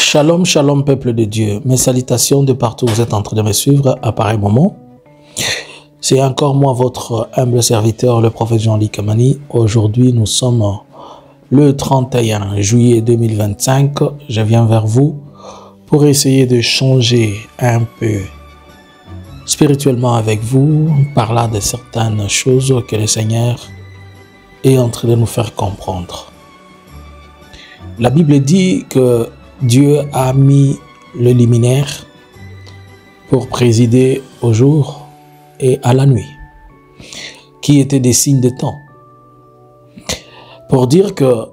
Shalom, shalom peuple de Dieu. Mes salutations de partout où vous êtes en train de me suivre à pareil moment. C'est encore moi, votre humble serviteur, le prophète Jean-Luc Kamani. Aujourd'hui, nous sommes le 31 juillet 2025. Je viens vers vous pour essayer de changer un peu spirituellement avec vous, parlant de certaines choses que le Seigneur est en train de nous faire comprendre. La Bible dit que Dieu a mis le luminaire pour présider au jour et à la nuit, qui étaient des signes de temps. Pour dire que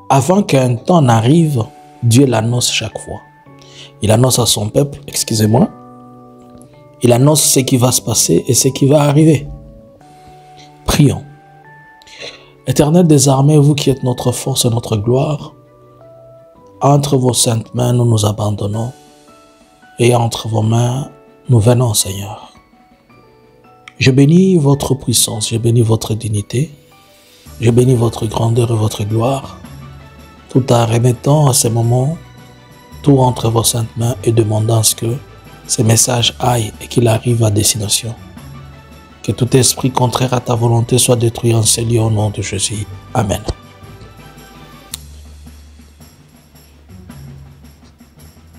avant qu'un temps n'arrive, Dieu l'annonce chaque fois. Il annonce à son peuple, excusez-moi, il annonce ce qui va se passer et ce qui va arriver. Prions. Éternel des armées, vous qui êtes notre force et notre gloire, entre vos saintes mains, nous nous abandonnons et entre vos mains, nous venons, Seigneur. Je bénis votre puissance, je bénis votre dignité, je bénis votre grandeur et votre gloire, tout en remettant à ce moment tout entre vos saintes mains et demandant à ce que ces messages aillent et qu'il arrive à destination. Que tout esprit contraire à ta volonté soit détruit en ce lieu au nom de Jésus. Amen.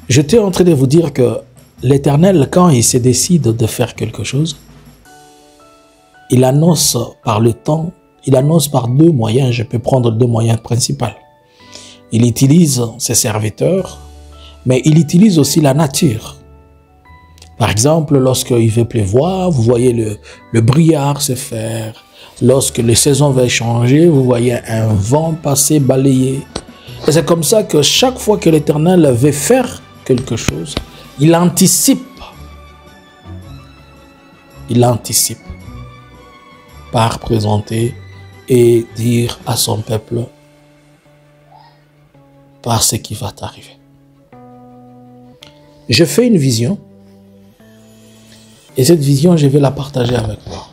J'étais en train de vous dire que l'Éternel, quand il se décide de faire quelque chose, il annonce par le temps, il annonce par deux moyens. Je peux prendre deux moyens principaux. Il utilise ses serviteurs, mais il utilise aussi la nature. Par exemple, lorsqu'il veut pleuvoir, vous voyez le brouillard se faire. Lorsque les saisons vont changer, vous voyez un vent passer, balayer. Et c'est comme ça que chaque fois que l'Éternel veut faire quelque chose, il anticipe. Il anticipe par présenter et dire à son peuple par ce qui va t'arriver. Je fais une vision et cette vision, je vais la partager avec toi.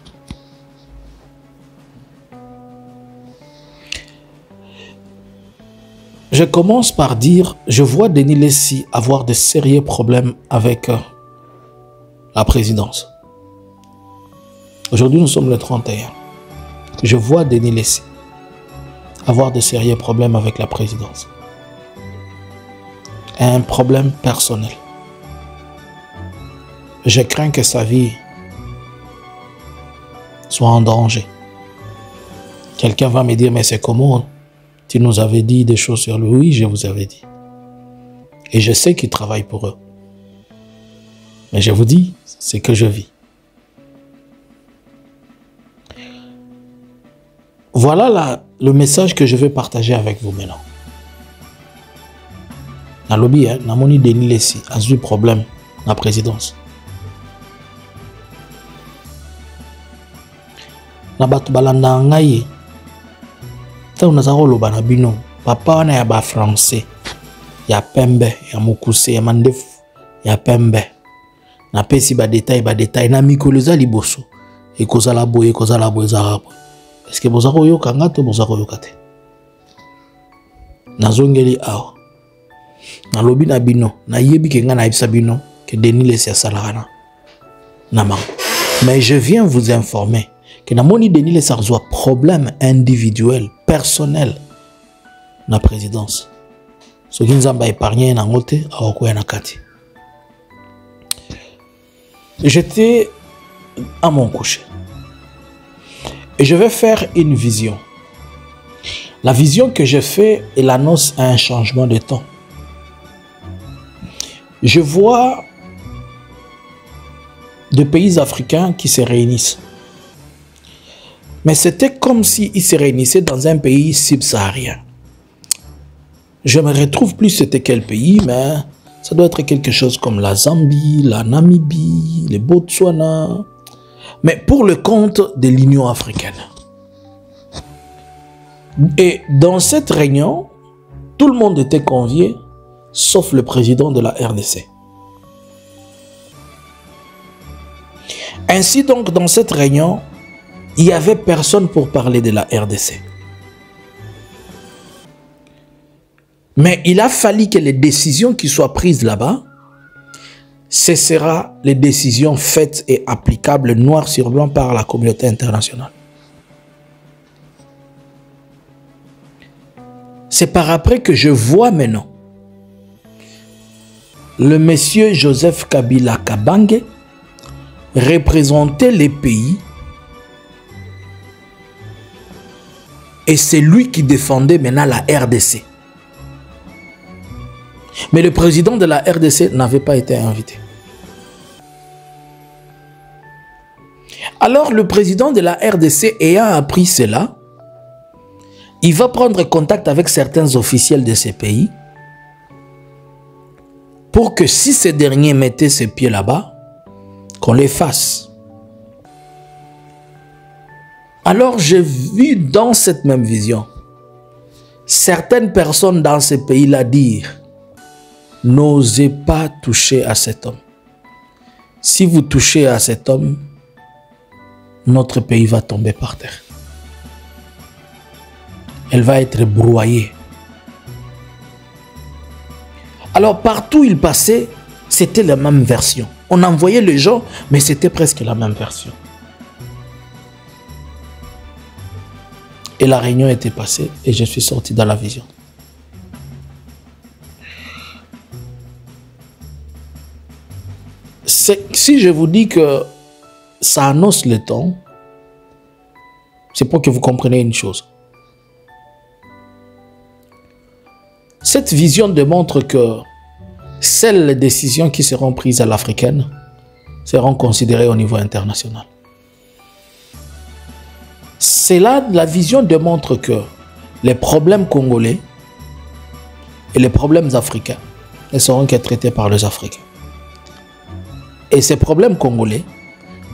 Je commence par dire, je vois Denis Laissy avoir de sérieux problèmes avec la présidence. Aujourd'hui, nous sommes le 31. Je vois Denis Laissy avoir de sérieux problèmes avec la présidence. Un problème personnel. Je crains que sa vie soit en danger. Quelqu'un va me dire, mais c'est comment? Tu nous avais dit des choses sur lui. Oui, je vous avais dit. Et je sais qu'il travaille pour eux. Mais je vous dis, c'est que je vis. Voilà le message que je vais partager avec vous maintenant. Dans le lobby, Namoni Denis Laissy a eu problème dans la présidence. Nabatu balanda ngai. Papa wana ya ba français ya pembe ya mukuse ya mandefu ya pembe na pesi ba détail na mikoloza liboso ekozala boye za est-ce que bozako yoka ngato bozako yokate nazongeli awa na lobi na bino na yebi ke nga na ibisa bino ke Denis Laissy asalana na mango. Mais je viens vous informer que na moni Denis Laissy a problème individuel, personnel na présidence. Ce qui nous a épargné na ngote awakoya na kati. J'étais à mon coucher. Et je vais faire une vision. La vision que je fais, elle annonce un changement de temps. Je vois deux pays africains qui se réunissent. Mais c'était comme s'ils se réunissaient dans un pays subsaharien. Je me retrouve plus c'était quel pays, mais ça doit être quelque chose comme la Zambie, la Namibie, le Botswana, mais pour le compte de l'Union africaine. Et dans cette réunion, tout le monde était convié, sauf le président de la RDC. Ainsi donc, dans cette réunion, il n'y avait personne pour parler de la RDC. Mais il a fallu que les décisions qui soient prises là-bas, ce sera les décisions faites et applicables noir sur blanc par la communauté internationale. C'est par après que je vois maintenant le monsieur Joseph Kabila Kabange représenter les pays et c'est lui qui défendait maintenant la RDC. Mais le président de la RDC n'avait pas été invité. Alors le président de la RDC ayant appris cela, il va prendre contact avec certains officiels de ces pays pour que si ces derniers mettaient ses pieds là-bas, qu'on les fasse. Alors j'ai vu dans cette même vision certaines personnes dans ces pays-là dire: n'osez pas toucher à cet homme. Si vous touchez à cet homme, notre pays va tomber par terre. Elle va être broyée. Alors partout où il passait, c'était la même version. On envoyait les gens, mais c'était presque la même version. Et la réunion était passée et je suis sorti dans la vision. Si je vous dis que ça annonce le temps, c'est pour que vous compreniez une chose. Cette vision démontre que seules les décisions qui seront prises à l'africaine seront considérées au niveau international. C'est là, la vision démontre que les problèmes congolais et les problèmes africains ne seront que traités par les Africains. Et ces problèmes congolais,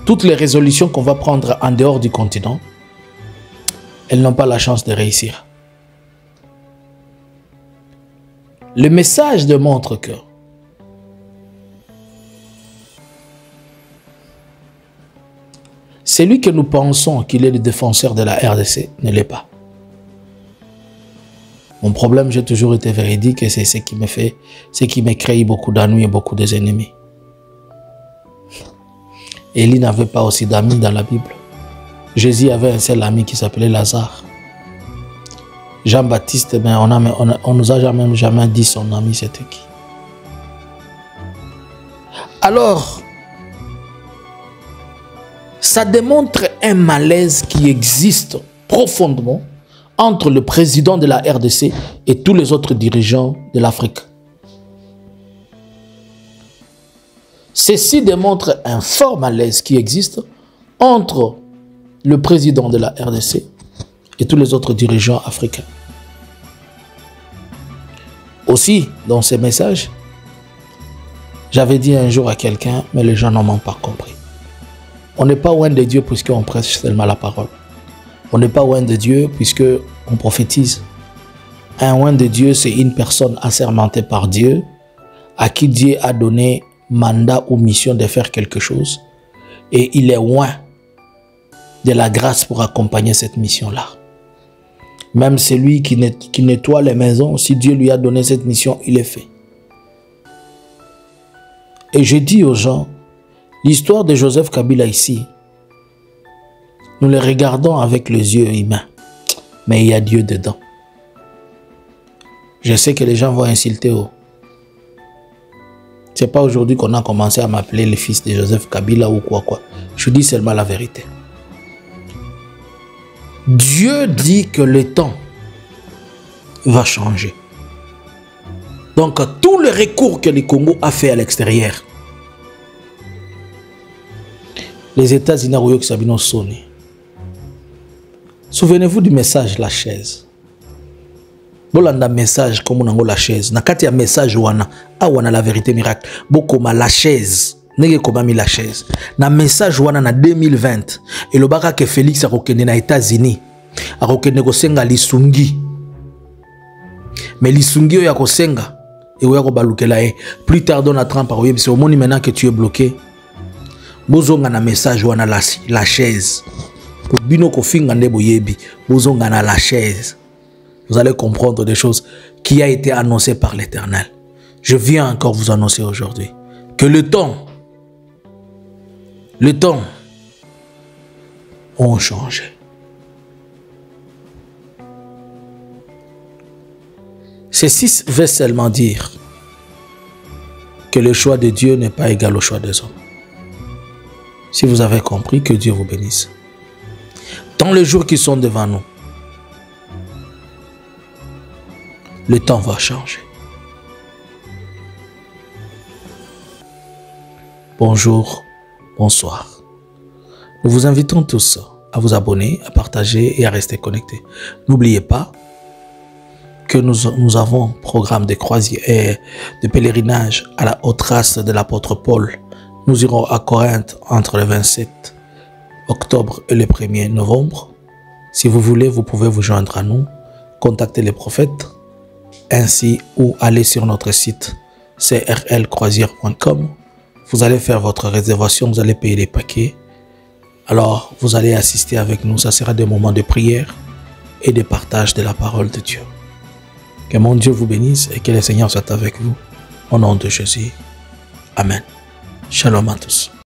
toutes les résolutions qu'on va prendre en dehors du continent, elles n'ont pas la chance de réussir. Le message démontre que celui que nous pensons qu'il est le défenseur de la RDC ne l'est pas. Mon problème, j'ai toujours été véridique et c'est ce qui me crée beaucoup d'ennuis et beaucoup d'ennemis. Élie n'avait pas aussi d'amis dans la Bible. Jésus avait un seul ami qui s'appelait Lazare. Jean-Baptiste, mais on nous a jamais dit son ami c'était qui. Alors, ça démontre un malaise qui existe profondément entre le président de la RDC et tous les autres dirigeants de l'Afrique. Ceci démontre un fort malaise qui existe entre le président de la RDC et tous les autres dirigeants africains. Aussi, dans ces messages, j'avais dit un jour à quelqu'un, mais les gens n'en m'ont pas compris. On n'est pas loin de Dieu puisqu'on prêche seulement la parole. On n'est pas loin de Dieu puisqu'on prophétise. Un loin de Dieu, c'est une personne assermentée par Dieu, à qui Dieu a donné mandat ou mission de faire quelque chose. Et il est loin de la grâce pour accompagner cette mission-là. Même celui qui nettoie les maisons, si Dieu lui a donné cette mission, il est fait. Et je dis aux gens, l'histoire de Joseph Kabila ici, nous le regardons avec les yeux humains, mais il y a Dieu dedans. Je sais que les gens vont insulter. C'est pas aujourd'hui qu'on a commencé à m'appeler le fils de Joseph Kabila ou quoi. Je dis seulement la vérité. Dieu dit que le temps va changer. Donc, tous les recours que le Congo a fait à l'extérieur, les États-Unis ont Sabino sonné. Souvenez-vous du message la chaise. Bolanda message comme on a la chaise. Nakati ya message wana awana la vérité miracle. Bokoma la chaise. Nege koma mi la chaise. Na message wana na 2020. Et le baka que Félix a rokende na États-Unis. A rokende kosenga lisungi. Mais lisungi ya kosenga. Et oya ko balukela e. Plus tard dans la Trump a c'est au monde maintenant que tu es bloqué. Bozonga na message wana la chaise. Pour bino ko finga nde boyebi. Bozonga na la chaise. Vous allez comprendre des choses qui a été annoncées par l'Éternel. Je viens encore vous annoncer aujourd'hui que le temps ont changé. Ceci veut seulement dire que le choix de Dieu n'est pas égal au choix des hommes. Si vous avez compris, que Dieu vous bénisse. Dans les jours qui sont devant nous, le temps va changer. Bonjour, bonsoir. Nous vous invitons tous à vous abonner, à partager et à rester connectés. N'oubliez pas que nous avons un programme de croisière et de pèlerinage aux traces de l'apôtre Paul. Nous irons à Corinthe entre le 27 octobre et le 1er novembre. Si vous voulez, vous pouvez vous joindre à nous, contacter les prophètes, ainsi ou aller sur notre site crlcroisière.com. Vous allez faire votre réservation, vous allez payer les paquets. Alors, vous allez assister avec nous. Ça sera des moments de prière et de partage de la parole de Dieu. Que mon Dieu vous bénisse et que le Seigneur soit avec vous. Au nom de Jésus. Amen. Shalom à tous.